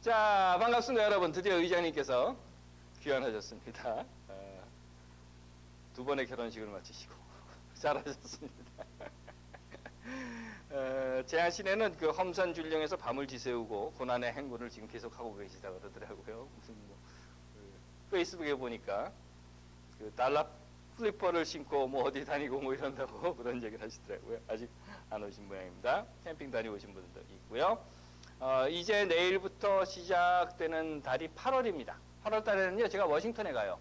자, 반갑습니다, 여러분. 드디어 의장님께서 귀환하셨습니다. 두 번의 결혼식을 마치시고 잘하셨습니다. 제한 시내는 그 험산 줄령에서 밤을 지새우고 고난의 행군을 지금 계속하고 계시다고 그러더라고요. 무슨 페이스북에 보니까 그 달러 플리퍼를 신고 뭐 어디 다니고 뭐 이런다고 그런 얘기를 하시더라고요. 아직 안 오신 모양입니다. 캠핑 다녀오신 분들도 있고요. 이제 내일부터 시작되는 달이 8월입니다. 8월 달에는요, 제가 워싱턴에 가요.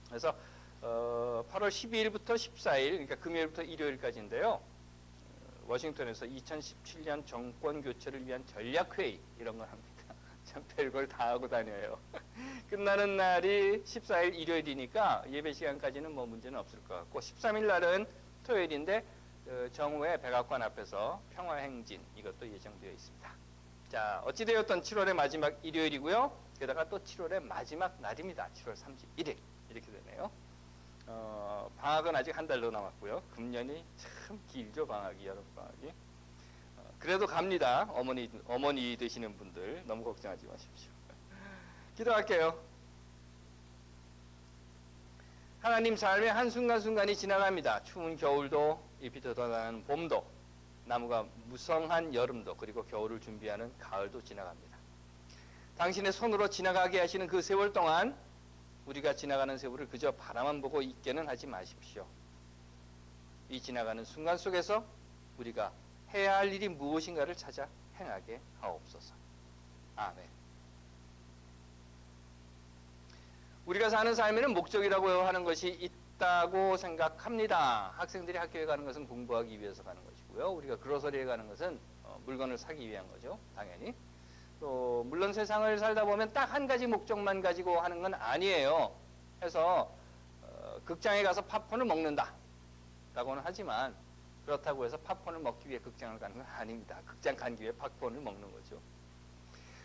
그래서 8월 12일부터 14일, 그러니까 금요일부터 일요일까지인데요. 워싱턴에서 2017년 정권 교체를 위한 전략회의 이런 걸 합니다. 참 별걸 다 하고 다녀요. 끝나는 날이 14일 일요일이니까 예배 시간까지는 뭐 문제는 없을 것 같고, 13일 날은 토요일인데 정우회 백악관 앞에서 평화행진 이것도 예정되어 있습니다. 자, 어찌되었던 7월의 마지막 일요일이고요. 게다가 또 7월의 마지막 날입니다. 7월 31일 이렇게 되네요. 방학은 아직 한 달 더 남았고요. 금년이 참 길죠, 방학이, 여름 방학이. 그래도 갑니다. 어머니 되시는 분들 너무 걱정하지 마십시오. 기도할게요. 하나님, 삶의 한순간순간이 지나갑니다. 추운 겨울도, 잎이 돋아나는 봄도, 나무가 무성한 여름도, 그리고 겨울을 준비하는 가을도 지나갑니다. 당신의 손으로 지나가게 하시는 그 세월 동안 우리가 지나가는 세월을 그저 바라만 보고 있게는 하지 마십시오. 이 지나가는 순간 속에서 우리가 해야 할 일이 무엇인가를 찾아 행하게 하옵소서. 아멘. 우리가 사는 삶에는 목적이라고 하는 것이 있다고 생각합니다. 학생들이 학교에 가는 것은 공부하기 위해서 가는 것이고요. 우리가 그로서리에 가는 것은 물건을 사기 위한 거죠, 당연히. 또 물론 세상을 살다 보면 딱 한 가지 목적만 가지고 하는 건 아니에요. 해서 극장에 가서 팝콘을 먹는다 라고는 하지만, 그렇다고 해서 팝콘을 먹기 위해 극장을 가는 건 아닙니다. 극장 가기 위해 팝콘을 먹는 거죠.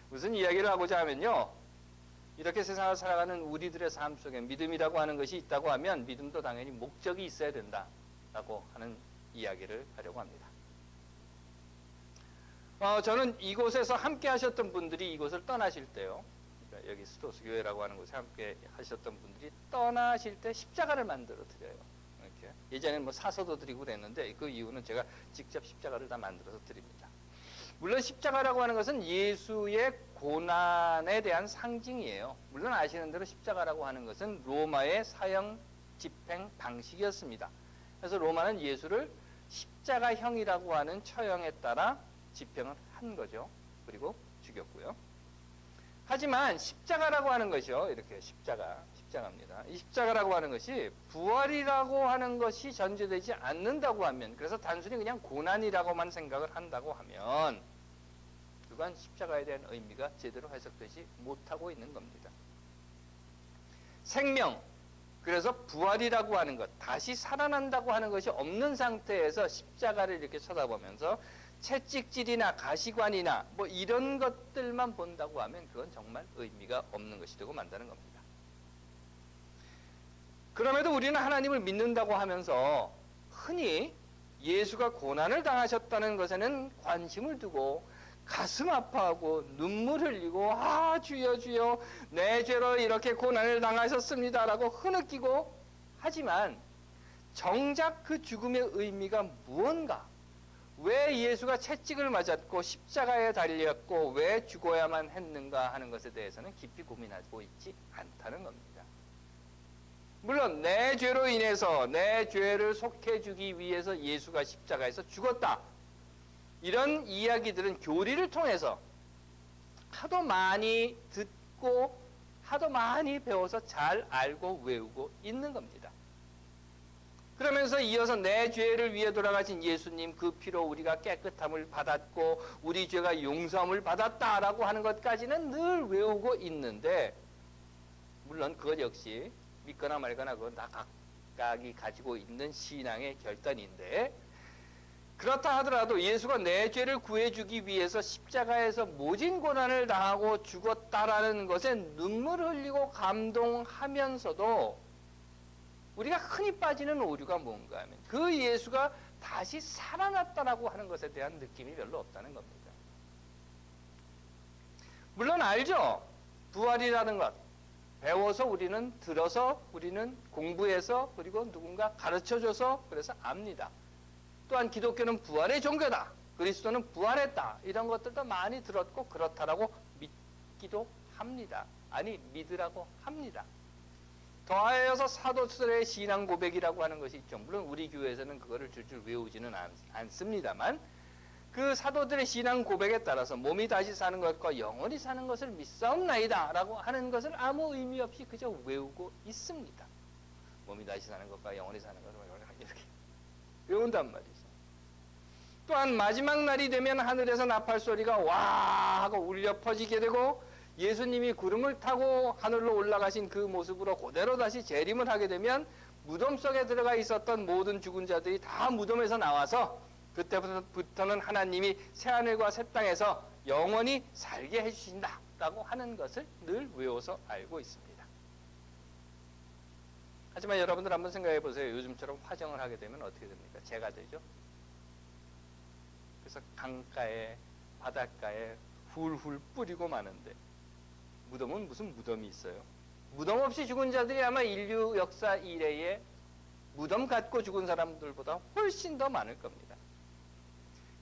무슨 이야기를 하고자 하면요, 이렇게 세상을 살아가는 우리들의 삶 속에 믿음이라고 하는 것이 있다고 하면 믿음도 당연히 목적이 있어야 된다라고 하는 이야기를 하려고 합니다. 저는 이곳에서 함께 하셨던 분들이 이곳을 떠나실 때요, 그러니까 여기 스토스 교회라고 하는 곳에 함께 하셨던 분들이 떠나실 때 십자가를 만들어 드려요. 이렇게. 예전에는 뭐 사서도 드리고 그랬는데, 그 이유는 제가 직접 십자가를 다 만들어서 드립니다. 물론 십자가라고 하는 것은 예수의 고난에 대한 상징이에요. 물론 아시는 대로 십자가라고 하는 것은 로마의 사형 집행 방식이었습니다. 그래서 로마는 예수를 십자가형이라고 하는 처형에 따라 집행을 한 거죠. 그리고 죽였고요. 하지만 십자가라고 하는 것이요, 이렇게 십자가입니다. 이 십자가라고 하는 것이 부활이라고 하는 것이 전제되지 않는다고 하면, 그래서 단순히 그냥 고난이라고만 생각을 한다고 하면, 그건 십자가에 대한 의미가 제대로 해석되지 못하고 있는 겁니다. 생명, 그래서 부활이라고 하는 것, 다시 살아난다고 하는 것이 없는 상태에서 십자가를 이렇게 쳐다보면서 채찍질이나 가시관이나 뭐 이런 것들만 본다고 하면 그건 정말 의미가 없는 것이 되고 만다는 겁니다. 그럼에도 우리는 하나님을 믿는다고 하면서 흔히 예수가 고난을 당하셨다는 것에는 관심을 두고 가슴 아파하고 눈물 흘리고, 아, 주여 주여 내 죄로 이렇게 고난을 당하셨습니다 라고 흐느끼고 하지만, 정작 그 죽음의 의미가 무언가, 왜 예수가 채찍을 맞았고 십자가에 달렸고 왜 죽어야만 했는가 하는 것에 대해서는 깊이 고민하고 있지 않다는 겁니다. 물론 내 죄로 인해서 내 죄를 속해주기 위해서 예수가 십자가에서 죽었다, 이런 이야기들은 교리를 통해서 하도 많이 듣고 하도 많이 배워서 잘 알고 외우고 있는 겁니다. 그러면서 이어서 내 죄를 위해 돌아가신 예수님, 그 피로 우리가 깨끗함을 받았고 우리 죄가 용서함을 받았다라고 하는 것까지는 늘 외우고 있는데, 물론 그것 역시 믿거나 말거나 그건 다 각각이 가지고 있는 신앙의 결단인데, 그렇다 하더라도 예수가 내 죄를 구해주기 위해서 십자가에서 모진 고난을 당하고 죽었다라는 것에 눈물을 흘리고 감동하면서도 우리가 흔히 빠지는 오류가 뭔가 하면, 그 예수가 다시 살아났다라고 하는 것에 대한 느낌이 별로 없다는 겁니다. 물론 알죠. 부활이라는 것. 배워서 우리는 들어서 우리는 공부해서 그리고 누군가 가르쳐줘서 그래서 압니다. 또한 기독교는 부활의 종교다. 그리스도는 부활했다. 이런 것들도 많이 들었고 그렇다라고 믿기도 합니다. 아니 믿으라고 합니다. 더하여서 사도들의 신앙 고백이라고 하는 것이 있죠. 물론 우리 교회에서는 그거를 줄줄 외우지는 않습니다만 그 사도들의 신앙 고백에 따라서 몸이 다시 사는 것과 영원히 사는 것을 믿사옵나이다 라고 하는 것을 아무 의미 없이 그저 외우고 있습니다. 몸이 다시 사는 것과 영원히 사는 것을 이렇게 외운단 말이죠. 또한 마지막 날이 되면 하늘에서 나팔 소리가 와 하고 울려 퍼지게 되고 예수님이 구름을 타고 하늘로 올라가신 그 모습으로 그대로 다시 재림을 하게 되면 무덤 속에 들어가 있었던 모든 죽은 자들이 다 무덤에서 나와서 그때부터는 하나님이 새하늘과 새 땅에서 영원히 살게 해주신다 라고 하는 것을 늘 외워서 알고 있습니다. 하지만 여러분들 한번 생각해 보세요. 요즘처럼 화정을 하게 되면 어떻게 됩니까? 재가 되죠. 그래서 강가에 바닷가에 훌훌 뿌리고 마는데 무덤은 무슨 무덤이 있어요? 무덤 없이 죽은 자들이 아마 인류 역사 이래에 무덤 갖고 죽은 사람들보다 훨씬 더 많을 겁니다.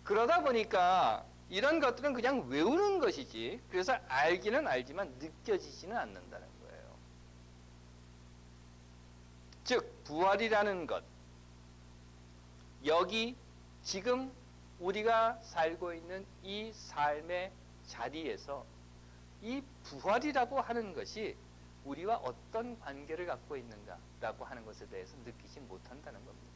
그러다 보니까 이런 것들은 그냥 외우는 것이지 그래서 알기는 알지만 느껴지지는 않는다는 거예요. 즉 부활이라는 것, 여기 지금 우리가 살고 있는 이 삶의 자리에서 이 부활이라고 하는 것이 우리와 어떤 관계를 갖고 있는가라고 하는 것에 대해서 느끼지 못한다는 겁니다.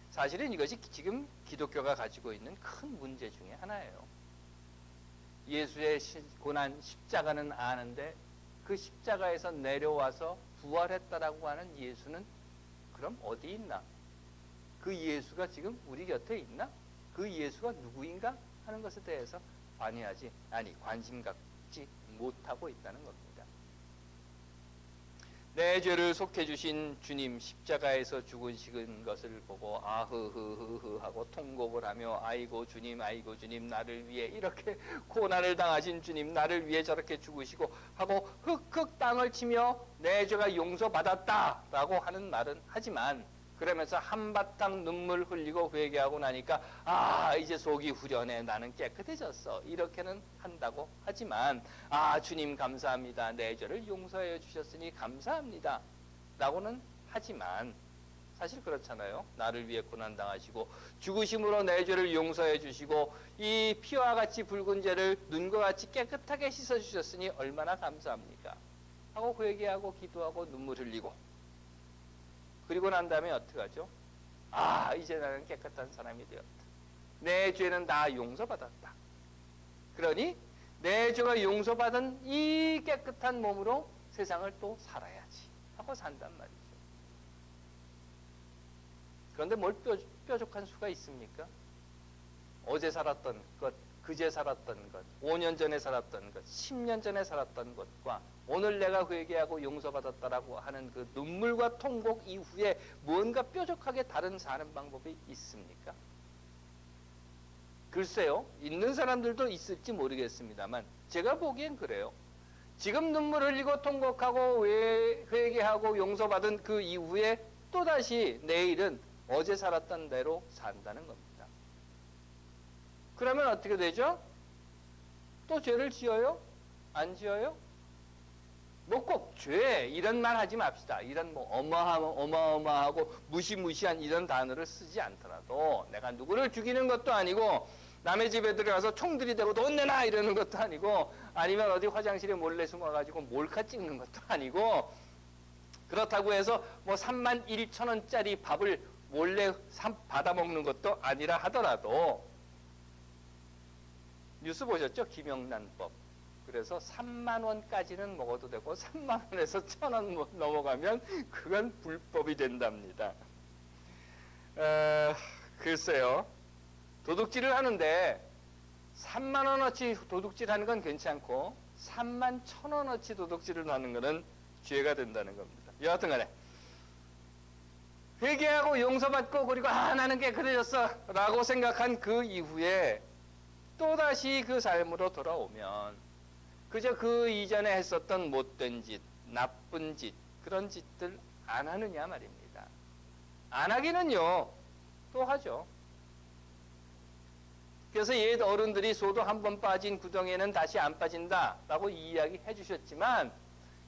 사실은 이것이 지금 기독교가 가지고 있는 큰 문제 중에 하나예요. 예수의 고난 십자가는 아는데 그 십자가에서 내려와서 부활했다라고 하는 예수는 그럼 어디 있나? 그 예수가 지금 우리 곁에 있나? 그 예수가 누구인가? 하는 것에 대해서 관심 갖지 못하고 있다는 겁니다. 내 죄를 속해 주신 주님 십자가에서 죽으신 것을 보고 아흐흐흐흐 하고 통곡을 하며 아이고 주님 나를 위해 이렇게 고난을 당하신 주님 나를 위해 저렇게 죽으시고 하고 흑흑 땅을 치며 내 죄가 용서받았다라고 하는 말은 하지만 그러면서 한바탕 눈물 흘리고 회개하고 나니까 이제 속이 후련해 나는 깨끗해졌어 이렇게는 한다고 하지만 주님 감사합니다 내 죄를 용서해 주셨으니 감사합니다 라고는 하지만 사실 그렇잖아요. 나를 위해 고난당하시고 죽으심으로 내 죄를 용서해 주시고 이 피와 같이 붉은 죄를 눈과 같이 깨끗하게 씻어 주셨으니 얼마나 감사합니까 하고 회개하고 기도하고 눈물 흘리고 그리고 난 다음에 어떻게 하죠? 이제 나는 깨끗한 사람이 되었다. 내 죄는 다 용서받았다. 그러니 내 죄가 용서받은 이 깨끗한 몸으로 세상을 또 살아야지 하고 산단 말이죠. 그런데 뭘 뾰족한 수가 있습니까? 어제 살았던 것, 그제 살았던 것, 5년 전에 살았던 것, 10년 전에 살았던 것과 오늘 내가 회개하고 용서받았다라고 하는 그 눈물과 통곡 이후에 뭔가 뾰족하게 다른 사는 방법이 있습니까? 글쎄요. 있는 사람들도 있을지 모르겠습니다만 제가 보기엔 그래요. 지금 눈물 흘리고 통곡하고 회개하고 용서받은 그 이후에 또다시 내일은 어제 살았던 대로 산다는 겁니다. 그러면 어떻게 되죠? 또 죄를 지어요? 안 지어요? 뭐 꼭 죄 이런 말 하지 맙시다. 이런 뭐 어마어마하고 무시무시한 이런 단어를 쓰지 않더라도 내가 누구를 죽이는 것도 아니고 남의 집에 들어가서 총 들이대고 돈 내놔 이러는 것도 아니고 아니면 어디 화장실에 몰래 숨어가지고 몰카 찍는 것도 아니고 그렇다고 해서 뭐 31,000원짜리 밥을 몰래 받아먹는 것도 아니라 하더라도 뉴스 보셨죠? 김영란법. 그래서 3만 원까지는 먹어도 되고 3만 원에서 1,000원 넘어가면 그건 불법이 된답니다. 글쎄요. 도둑질을 하는데 3만 원어치 도둑질하는 건 괜찮고 3만 1,000원어치 도둑질을 하는 것은 죄가 된다는 겁니다. 여하튼 간에 회개하고 용서받고 그리고 나는 깨끗해졌어 라고 생각한 그 이후에 또다시 그 삶으로 돌아오면 그저 그 이전에 했었던 못된 짓, 나쁜 짓, 그런 짓들 안 하느냐 말입니다. 안 하기는요, 또 하죠. 그래서 옛 어른들이 소도 한 번 빠진 구덩이에는 다시 안 빠진다라고 이야기해 주셨지만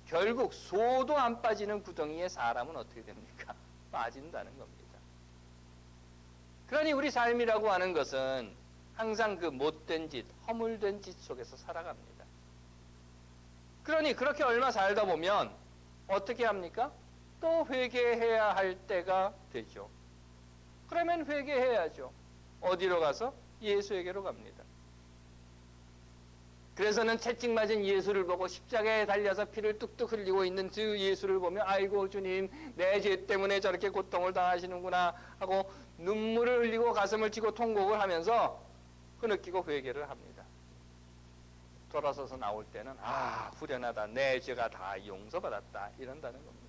결국 소도 안 빠지는 구덩이에 사람은 어떻게 됩니까? 빠진다는 겁니다. 그러니 우리 삶이라고 하는 것은 항상 그 못된 짓, 허물된 짓 속에서 살아갑니다. 그러니 그렇게 얼마 살다 보면 어떻게 합니까? 또 회개해야 할 때가 되죠. 그러면 회개해야죠. 어디로 가서? 예수에게로 갑니다. 그래서는 채찍 맞은 예수를 보고 십자가에 달려서 피를 뚝뚝 흘리고 있는 그 예수를 보며 아이고 주님 내 죄 때문에 저렇게 고통을 당하시는구나 하고 눈물을 흘리고 가슴을 치고 통곡을 하면서 흐느끼고 회개를 합니다. 돌아서서 나올 때는 아 후련하다 내 죄가 다 용서받았다 이런다는 겁니다.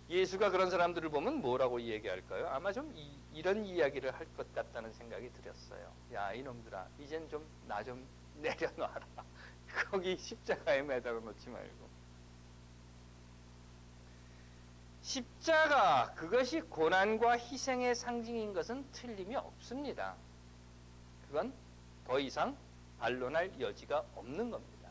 예수가 그런 사람들을 보면 뭐라고 얘기할까요? 아마 좀 이런 이야기를 할 것 같다는 생각이 들었어요. 야 이놈들아 이젠 좀 나 좀 내려놔라. 거기 십자가에 매달아 놓지 말고. 십자가 그것이 고난과 희생의 상징인 것은 틀림이 없습니다. 그건 더 이상 반론할 여지가 없는 겁니다.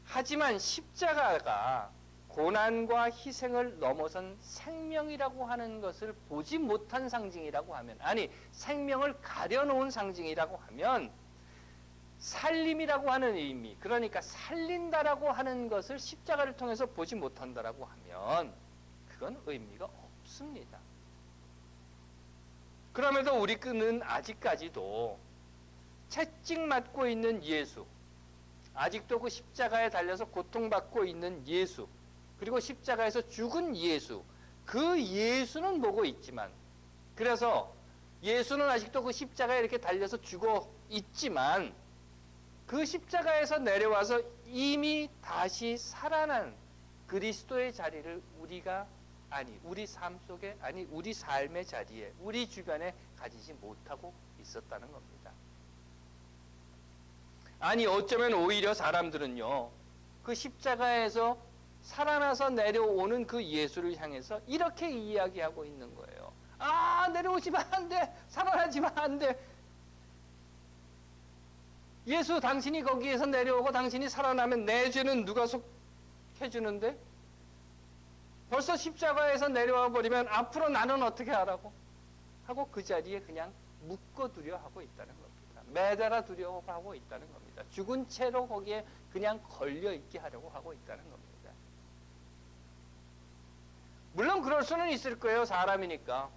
하지만 십자가가 고난과 희생을 넘어선 생명이라고 하는 것을 보지 못한 상징이라고 하면 아니 생명을 가려놓은 상징이라고 하면 살림이라고 하는 의미 그러니까 살린다라고 하는 것을 십자가를 통해서 보지 못한다라고 하면 그건 의미가 없습니다. 그럼에도 우리는 아직까지도 채찍 맞고 있는 예수 아직도 그 십자가에 달려서 고통받고 있는 예수 그리고 십자가에서 죽은 예수, 그 예수는 보고 있지만, 그래서 예수는 아직도 그 십자가에 이렇게 달려서 죽어 있지만, 그 십자가에서 내려와서 이미 다시 살아난 그리스도의 자리를 우리 삶 속에, 우리 삶의 자리에, 우리 주변에 가지지 못하고 있었다는 겁니다. 아니, 어쩌면 오히려 사람들은요, 그 십자가에서 살아나서 내려오는 그 예수를 향해서 이렇게 이야기하고 있는 거예요. 아, 내려오시면 안 돼. 살아나지만 안 돼. 예수, 당신이 거기에서 내려오고 당신이 살아나면 내 죄는 누가 속해주는데? 벌써 십자가에서 내려와 버리면 앞으로 나는 어떻게 하라고? 하고 그 자리에 그냥 묶어두려 하고 있다는 겁니다. 매달아 두려고 하고 있다는 겁니다. 죽은 채로 거기에 그냥 걸려있게 하려고 하고 있다는 겁니다. 물론 그럴 수는 있을 거예요. 사람이니까.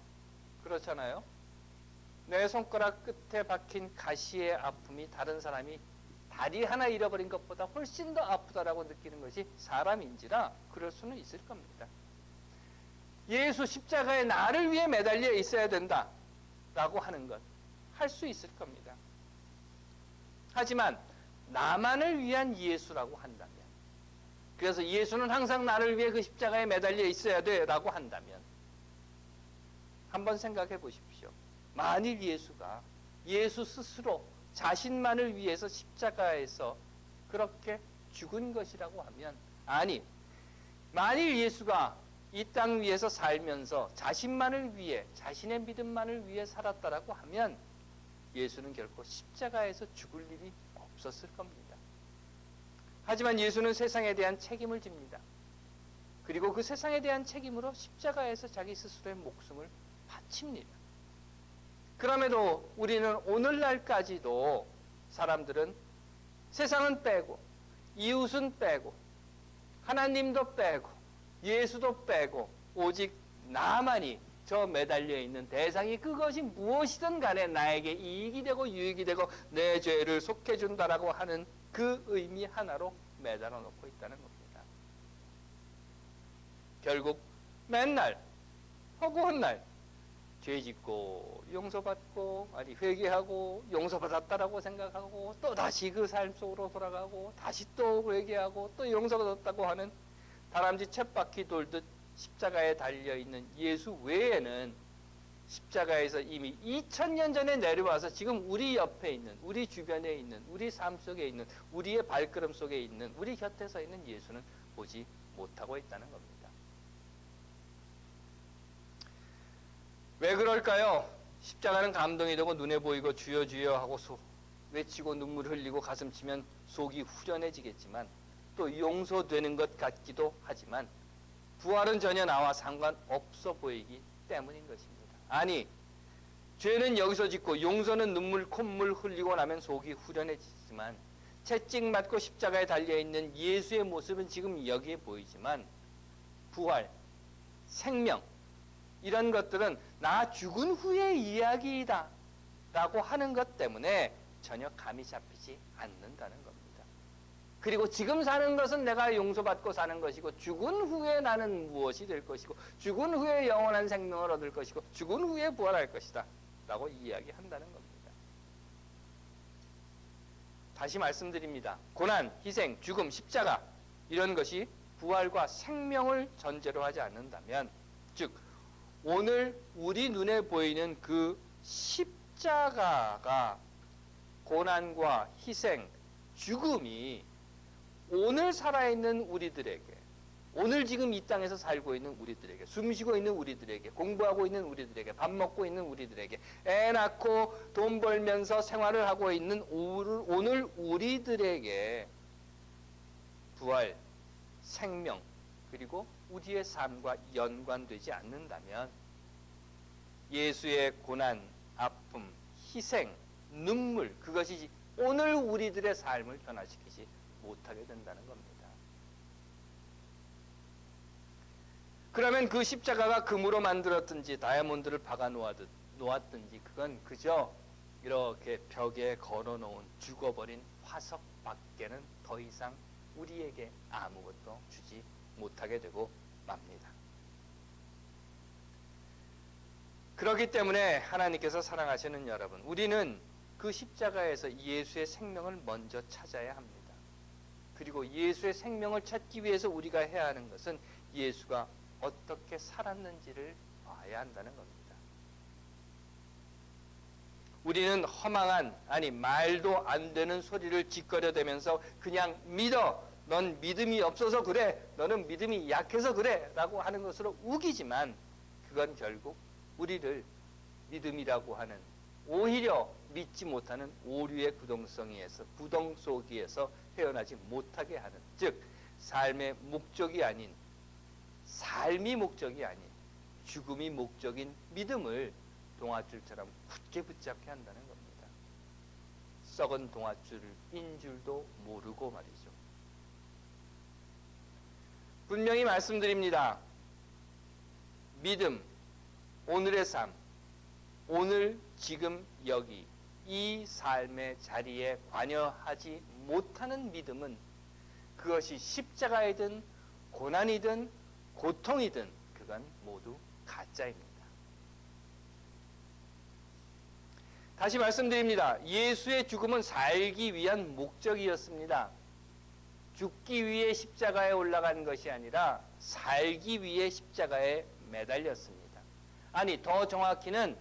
그렇잖아요. 내 손가락 끝에 박힌 가시의 아픔이 다른 사람이 다리 하나 잃어버린 것보다 훨씬 더 아프다라고 느끼는 것이 사람인지라 그럴 수는 있을 겁니다. 예수 십자가에 나를 위해 매달려 있어야 된다라고 하는 것 할 수 있을 겁니다. 하지만 나만을 위한 예수라고 한다면 그래서 예수는 항상 나를 위해 그 십자가에 매달려 있어야 돼라고 한다면 한번 생각해 보십시오. 만일 예수가 예수 스스로 자신만을 위해서 십자가에서 그렇게 죽은 것이라고 하면 아니 만일 예수가 이 땅 위에서 살면서 자신만을 위해 자신의 믿음만을 위해 살았다라고 하면 예수는 결코 십자가에서 죽을 일이 없었을 겁니다. 하지만 예수는 세상에 대한 책임을 집니다. 그리고 그 세상에 대한 책임으로 십자가에서 자기 스스로의 목숨을 바칩니다. 그럼에도 우리는 오늘날까지도 사람들은 세상은 빼고 이웃은 빼고 하나님도 빼고 예수도 빼고 오직 나만이 저 매달려 있는 대상이 그것이 무엇이든 간에 나에게 이익이 되고 유익이 되고 내 죄를 속해준다라고 하는 그 의미 하나로 매달아 놓고 있다는 겁니다. 결국 맨날 허구한 날 죄짓고 용서받고 회개하고 용서받았다라고 생각하고 또 다시 그 삶 속으로 돌아가고 다시 또 회개하고 또 용서받았다고 하는 다람쥐 쳇바퀴 돌듯 십자가에 달려있는 예수 외에는 십자가에서 이미 2000년 전에 내려와서 지금 우리 옆에 있는, 우리 주변에 있는, 우리 삶 속에 있는, 우리의 발걸음 속에 있는, 우리 곁에 서 있는 예수는 보지 못하고 있다는 겁니다. 왜 그럴까요? 십자가는 감동이 되고 눈에 보이고 주여 주여 하고 외치고 눈물 흘리고 가슴 치면 속이 후련해지겠지만 또 용서되는 것 같기도 하지만 부활은 전혀 나와 상관없어 보이기 때문인 것입니다. 아니, 죄는 여기서 짓고 용서는 눈물 콧물 흘리고 나면 속이 후련해지지만 채찍맞고 십자가에 달려있는 예수의 모습은 지금 여기에 보이지만 부활, 생명 이런 것들은 나 죽은 후의 이야기이다 라고 하는 것 때문에 전혀 감이 잡히지 않는다는 겁니다. 그리고 지금 사는 것은 내가 용서받고 사는 것이고 죽은 후에 나는 무엇이 될 것이고 죽은 후에 영원한 생명을 얻을 것이고 죽은 후에 부활할 것이다 라고 이야기한다는 겁니다. 다시 말씀드립니다. 고난, 희생, 죽음, 십자가 이런 것이 부활과 생명을 전제로 하지 않는다면 즉 오늘 우리 눈에 보이는 그 십자가가 고난과 희생, 죽음이 오늘 살아있는 우리들에게, 오늘 지금 이 땅에서 살고 있는 우리들에게, 숨쉬고 있는 우리들에게, 공부하고 있는 우리들에게, 밥 먹고 있는 우리들에게, 애 낳고 돈 벌면서 생활을 하고 있는 오늘 우리들에게 부활, 생명, 그리고 우리의 삶과 연관되지 않는다면 예수의 고난, 아픔, 희생, 눈물 그것이 오늘 우리들의 삶을 변화시키지 못하게 된다는 겁니다. 그러면 그 십자가가 금으로 만들었든지 다이아몬드를 박아 놓았든지 그건 그저 이렇게 벽에 걸어놓은 죽어버린 화석밖에는 더 이상 우리에게 아무것도 주지 못하게 되고 맙니다. 그렇기 때문에 하나님께서 사랑하시는 여러분, 우리는 그 십자가에서 예수의 생명을 먼저 찾아야 합니다. 그리고 예수의 생명을 찾기 위해서 우리가 해야 하는 것은 예수가 어떻게 살았는지를 봐야 한다는 겁니다. 우리는 허망한, 아니 말도 안 되는 소리를 짓거려대면서 그냥 믿어, 넌 믿음이 없어서 그래, 너는 믿음이 약해서 그래 라고 하는 것으로 우기지만 그건 결국 우리를 믿음이라고 하는 오히려 믿지 못하는 오류의 구동 속에서 헤어나지 못하게 하는, 즉 삶의 목적이 아닌, 삶이 목적이 아닌 죽음이 목적인 믿음을 동아줄처럼 굳게 붙잡게 한다는 겁니다. 썩은 동아줄인 줄도 모르고 말이죠. 분명히 말씀드립니다. 믿음, 오늘의 삶, 오늘 지금 여기 이 삶의 자리에 관여하지 못하는 믿음은 그것이 십자가이든 고난이든 고통이든 그건 모두 가짜입니다. 다시 말씀드립니다. 예수의 죽음은 살기 위한 목적이었습니다. 죽기 위해 십자가에 올라간 것이 아니라 살기 위해 십자가에 매달렸습니다. 아니, 더 정확히는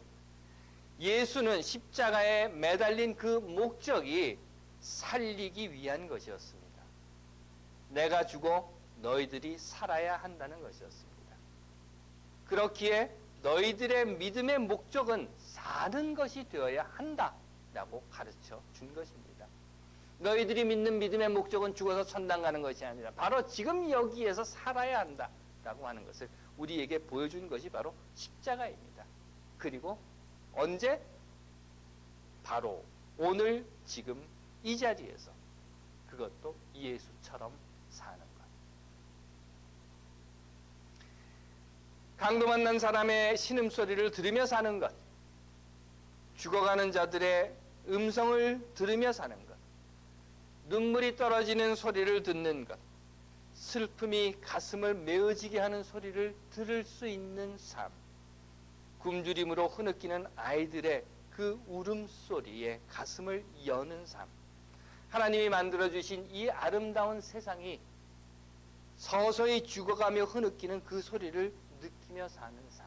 예수는 십자가에 매달린 그 목적이 살리기 위한 것이었습니다. 내가 죽어 너희들이 살아야 한다는 것이었습니다. 그렇기에 너희들의 믿음의 목적은 사는 것이 되어야 한다라고 가르쳐 준 것입니다. 너희들이 믿는 믿음의 목적은 죽어서 천당 가는 것이 아니라 바로 지금 여기에서 살아야 한다라고 하는 것을 우리에게 보여준 것이 바로 십자가입니다. 그리고 언제? 바로 오늘 지금 이 자리에서 그것도 예수처럼 사는 것. 강도 만난 사람의 신음소리를 들으며 사는 것, 죽어가는 자들의 음성을 들으며 사는 것, 눈물이 떨어지는 소리를 듣는 것, 슬픔이 가슴을 메어지게 하는 소리를 들을 수 있는 삶, 굶주림으로 흐느끼는 아이들의 그 울음소리에 가슴을 여는 삶, 하나님이 만들어주신 이 아름다운 세상이 서서히 죽어가며 흐느끼는 그 소리를 느끼며 사는 삶,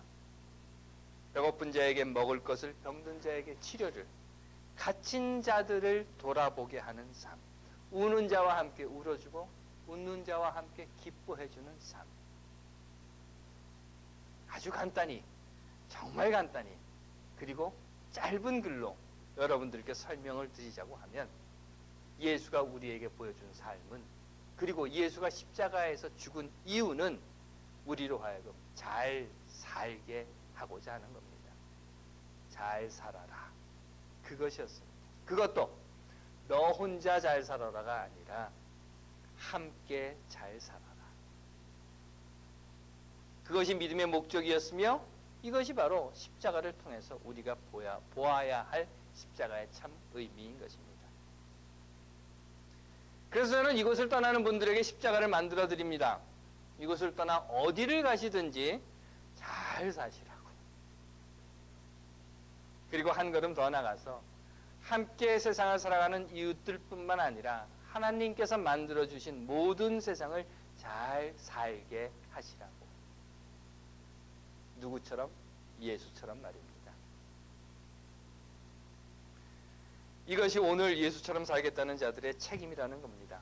배고픈 자에게 먹을 것을, 병든 자에게 치료를, 갇힌 자들을 돌아보게 하는 삶, 우는 자와 함께 울어주고 웃는 자와 함께 기뻐해주는 삶. 아주 간단히, 정말 간단히, 그리고 짧은 글로 여러분들께 설명을 드리자고 하면, 예수가 우리에게 보여준 삶은, 그리고 예수가 십자가에서 죽은 이유는 우리로 하여금 잘 살게 하고자 하는 겁니다. 잘 살아라. 그것이었습니다. 그것도 너 혼자 잘 살아라가 아니라 함께 잘 살아라. 그것이 믿음의 목적이었으며, 이것이 바로 십자가를 통해서 우리가 보아야 할 십자가의 참 의미인 것입니다. 그래서 저는 이곳을 떠나는 분들에게 십자가를 만들어 드립니다. 이곳을 떠나 어디를 가시든지 잘 사시라고. 그리고 한 걸음 더 나가서 함께 세상을 살아가는 이웃들뿐만 아니라 하나님께서 만들어 주신 모든 세상을 잘 살게 하시라고. 누구처럼? 예수처럼 말입니다. 이것이 오늘 예수처럼 살겠다는 자들의 책임이라는 겁니다.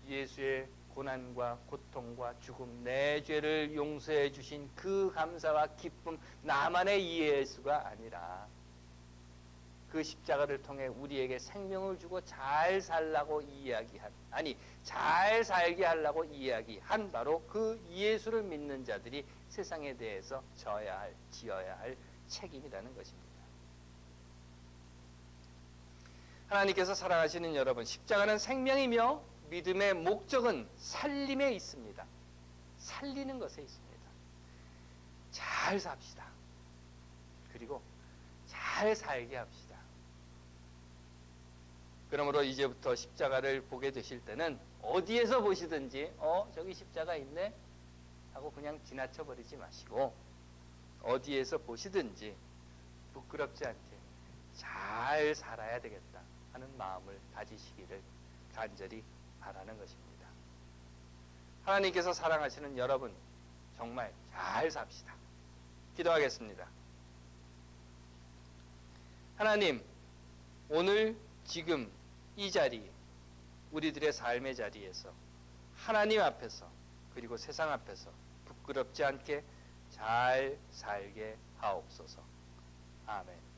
예수의 고난과 고통과 죽음, 내 죄를 용서해 주신 그 감사와 기쁨, 나만의 예수가 아니라 그 십자가를 통해 우리에게 생명을 주고 잘 살라고 이야기한, 아니 잘 살게 하려고 이야기한 바로 그 예수를 믿는 자들이 세상에 대해서 지어야 할 책임이라는 것입니다. 하나님께서 사랑하시는 여러분, 십자가는 생명이며 믿음의 목적은 살림에 있습니다. 살리는 것에 있습니다. 잘 삽시다. 그리고 잘 살게 합시다. 그러므로 이제부터 십자가를 보게 되실 때는 어디에서 보시든지 저기 십자가 있네 하고 그냥 지나쳐 버리지 마시고, 어디에서 보시든지 부끄럽지 않게 잘 살아야 되겠다 하는 마음을 가지시기를 간절히 바라는 것입니다. 하나님께서 사랑하시는 여러분, 정말 잘 삽시다. 기도하겠습니다. 하나님, 오늘 지금 이 자리, 우리들의 삶의 자리에서 하나님 앞에서 그리고 세상 앞에서 부끄럽지 않게 잘 살게 하옵소서. 아멘.